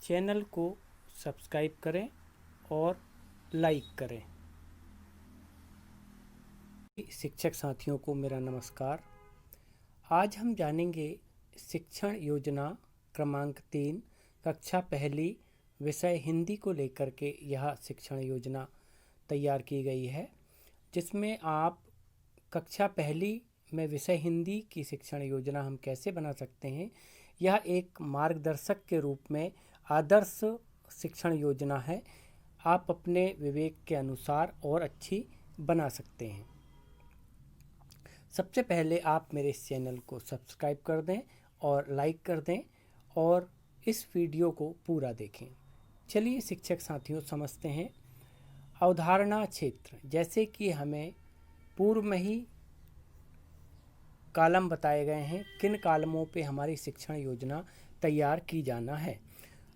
Channel को subscribe करें और लाइक करें। शिक्षक साथियों को मेरा नमस्कार। आज हम जानेंगे शिक्षण योजना क्रमांक 3 कक्षा पहली विषय हिंदी को लेकर के यह शिक्षण योजना तैयार की गई है, जिसमें आप कक्षा पहली में विषय हिंदी की शिक्षण योजना हम कैसे बना सकते हैं। यह एक मार्गदर्शक के रूप में आदर्श शिक्षण योजना है। आप अपने विवेक के अनुसार और अच्छी बना सकते हैं। सबसे पहले आप मेरे इस चैनल को सब्सक्राइब कर दें और लाइक कर दें और इस वीडियो को पूरा देखें। चलिए शिक्षक साथियों समझते हैं। अवधारणा क्षेत्र, जैसे कि हमें पूर्व में ही कॉलम बताए गए हैं, किन कॉलमों पे हमारी शिक्षण योजना तैयार की जाना है।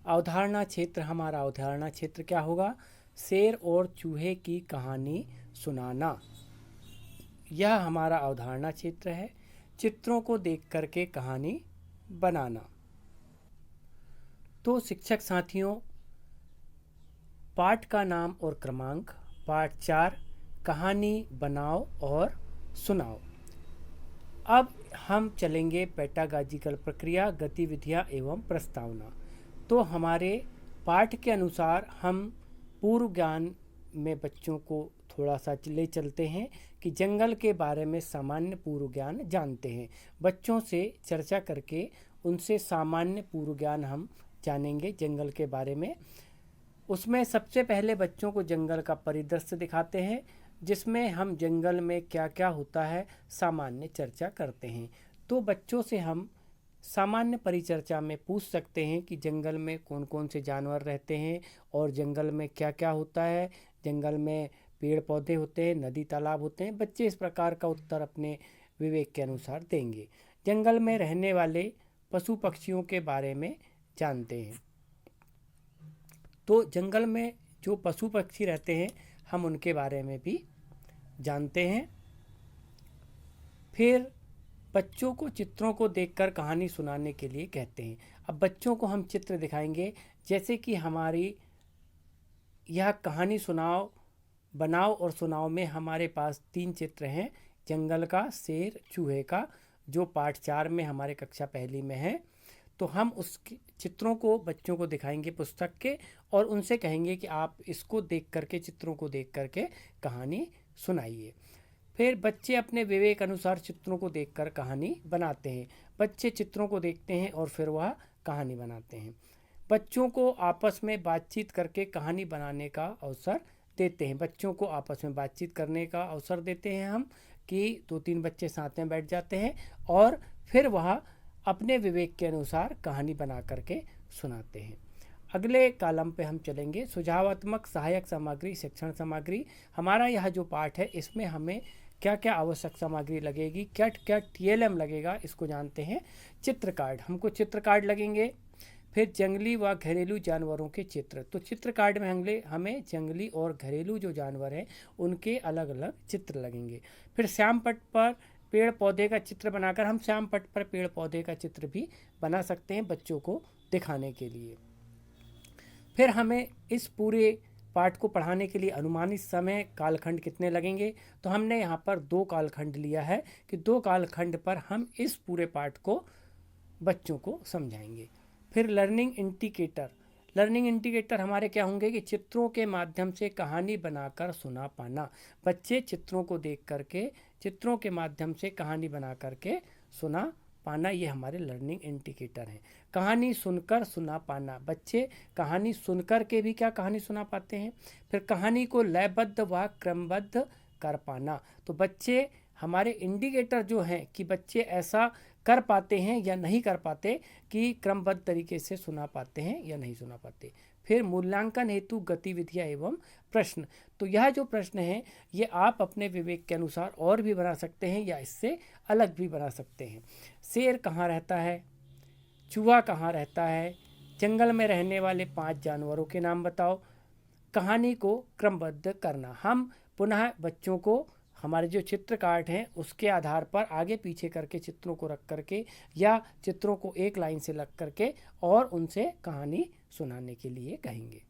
अवधारणा क्षेत्र, हमारा अवधारणा क्षेत्र क्या होगा? शेर और चूहे की कहानी सुनाना, यह हमारा अवधारणा क्षेत्र है। चित्रों को देख करके कहानी बनाना। तो शिक्षक साथियों, पाठ का नाम और क्रमांक, पाठ 4 कहानी बनाओ और सुनाओ। अब हम चलेंगे पेडागॉजिकल प्रक्रिया, गतिविधियाँ एवं प्रस्तावना। तो हमारे पाठ के अनुसार हम पूर्व ज्ञान में बच्चों को थोड़ा सा ले चलते हैं कि जंगल के बारे में सामान्य पूर्व ज्ञान जानते हैं। बच्चों से चर्चा करके उनसे सामान्य पूर्व ज्ञान हम जानेंगे जंगल के बारे में। उसमें सबसे पहले बच्चों को जंगल का परिदृश्य दिखाते हैं, जिसमें हम जंगल में क्या क्या होता है सामान्य चर्चा करते हैं। तो बच्चों से हम सामान्य परिचर्चा में पूछ सकते हैं कि जंगल में कौन कौन से जानवर रहते हैं और जंगल में क्या क्या होता है। जंगल में पेड़ पौधे होते हैं, नदी तालाब होते हैं। बच्चे इस प्रकार का उत्तर अपने विवेक के अनुसार देंगे। जंगल में रहने वाले पशु पक्षियों के बारे में जानते हैं। तो जंगल में जो पशु पक्षी रहते हैं हम उनके बारे में भी जानते हैं। फिर बच्चों को चित्रों को देखकर कहानी सुनाने के लिए कहते हैं। अब बच्चों को हम चित्र दिखाएंगे, जैसे कि हमारी यह कहानी सुनाओ बनाओ और सुनाओ में हमारे पास 3 चित्र हैं, जंगल का, शेर, चूहे का, जो पाठ 4 में हमारे कक्षा पहली में है। तो हम उस चित्रों को बच्चों को दिखाएंगे पुस्तक के और उनसे कहेंगे कि आप इसको देख करके, चित्रों को देख करके कहानी सुनाइए। फिर बच्चे अपने विवेक अनुसार चित्रों को देखकर कहानी बनाते हैं। बच्चे चित्रों को देखते हैं और फिर वह कहानी बनाते हैं। बच्चों को आपस में बातचीत करके कहानी बनाने का अवसर देते हैं। बच्चों को आपस में बातचीत करने का अवसर देते हैं हम, कि 2-3 बच्चे साथ में बैठ जाते हैं और फिर वह अपने विवेक के अनुसार कहानी बना करके सुनाते हैं। अगले कॉलम पे हम चलेंगे, सुझावात्मक सहायक सामग्री, शिक्षण सामग्री। हमारा यह जो पाठ है इसमें हमें क्या क्या आवश्यक सामग्री लगेगी, क्या क्या TLM लगेगा, इसको जानते हैं। चित्र कार्ड, हमको चित्र कार्ड लगेंगे। फिर जंगली व घरेलू जानवरों के चित्र, तो चित्र कार्ड में हमें जंगली और घरेलू जो जानवर हैं उनके अलग अलग चित्र लगेंगे। फिर श्याम पट्ट पर पेड़ पौधे का चित्र बनाकर, हम श्याम पट्ट पर पेड़ पौधे का चित्र भी बना सकते हैं बच्चों को दिखाने के लिए। फिर हमें इस पूरे पाठ को पढ़ाने के लिए अनुमानित समय कालखंड कितने लगेंगे, तो हमने यहाँ पर 2 कालखंड लिया है कि 2 कालखंड पर हम इस पूरे पाठ को बच्चों को समझाएंगे। फिर लर्निंग इंडिकेटर, लर्निंग इंडिकेटर हमारे क्या होंगे कि चित्रों के माध्यम से कहानी बनाकर सुना पाना। बच्चे चित्रों को देख करके, चित्रों के माध्यम से कहानी बना करके सुना पाना, ये हमारे लर्निंग इंडिकेटर हैं। कहानी सुनकर सुना पाना, बच्चे कहानी सुनकर के भी क्या कहानी सुना पाते हैं। फिर कहानी को लयबद्ध व क्रमबद्ध कर पाना, तो बच्चे हमारे इंडिकेटर जो हैं कि बच्चे ऐसा कर पाते हैं या नहीं कर पाते, कि क्रमबद्ध तरीके से सुना पाते हैं या नहीं सुना पाते। फिर मूल्यांकन हेतु गतिविधियाँ एवं प्रश्न, तो यह जो प्रश्न है ये आप अपने विवेक के अनुसार और भी बना सकते हैं या इससे अलग भी बना सकते हैं। शेर कहाँ रहता है, चूहा कहाँ रहता है, जंगल में रहने वाले 5 जानवरों के नाम बताओ। कहानी को क्रमबद्ध करना, हम पुनः बच्चों को हमारे जो चित्र कार्ड हैं उसके आधार पर आगे पीछे करके चित्रों को रख करके या चित्रों को एक लाइन से लग करके और उनसे कहानी सुनाने के लिए कहेंगे।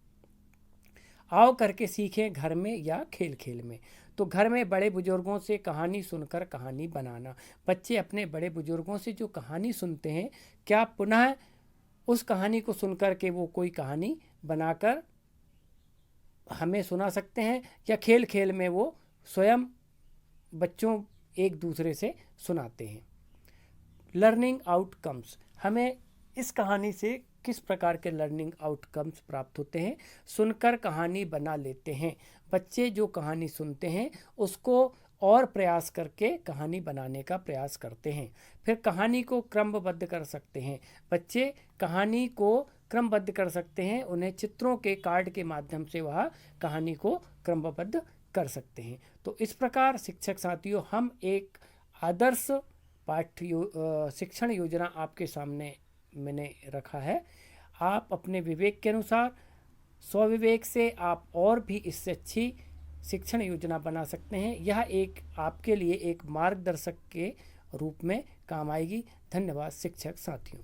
आओ करके सीखें घर में या खेल खेल में। तो घर में बड़े बुजुर्गों से कहानी सुनकर कहानी बनाना। बच्चे अपने बड़े बुजुर्गों से जो कहानी सुनते हैं, क्या पुनः उस कहानी को सुनकर के वो कोई कहानी बनाकर हमें सुना सकते हैं, या खेल खेल में वो स्वयं बच्चों एक दूसरे से सुनाते हैं। लर्निंग आउटकम्स, हमें इस कहानी से किस प्रकार के लर्निंग आउटकम्स प्राप्त होते हैं? सुनकर कहानी बना लेते हैं। बच्चे जो कहानी सुनते हैं उसको और प्रयास करके कहानी बनाने का प्रयास करते हैं। फिर कहानी को क्रमबद्ध कर सकते हैं। बच्चे कहानी को क्रमबद्ध कर सकते हैं, उन्हें चित्रों के कार्ड के माध्यम से वह कहानी को क्रमबद्ध कर सकते हैं। तो इस प्रकार शिक्षक साथियों, हम एक आदर्श शिक्षण योजना आपके सामने मैंने रखा है। आप अपने विवेक के अनुसार, स्वविवेक से आप और भी इससे अच्छी शिक्षण योजना बना सकते हैं। यह एक आपके लिए एक मार्गदर्शक के रूप में काम आएगी। धन्यवाद शिक्षक साथियों।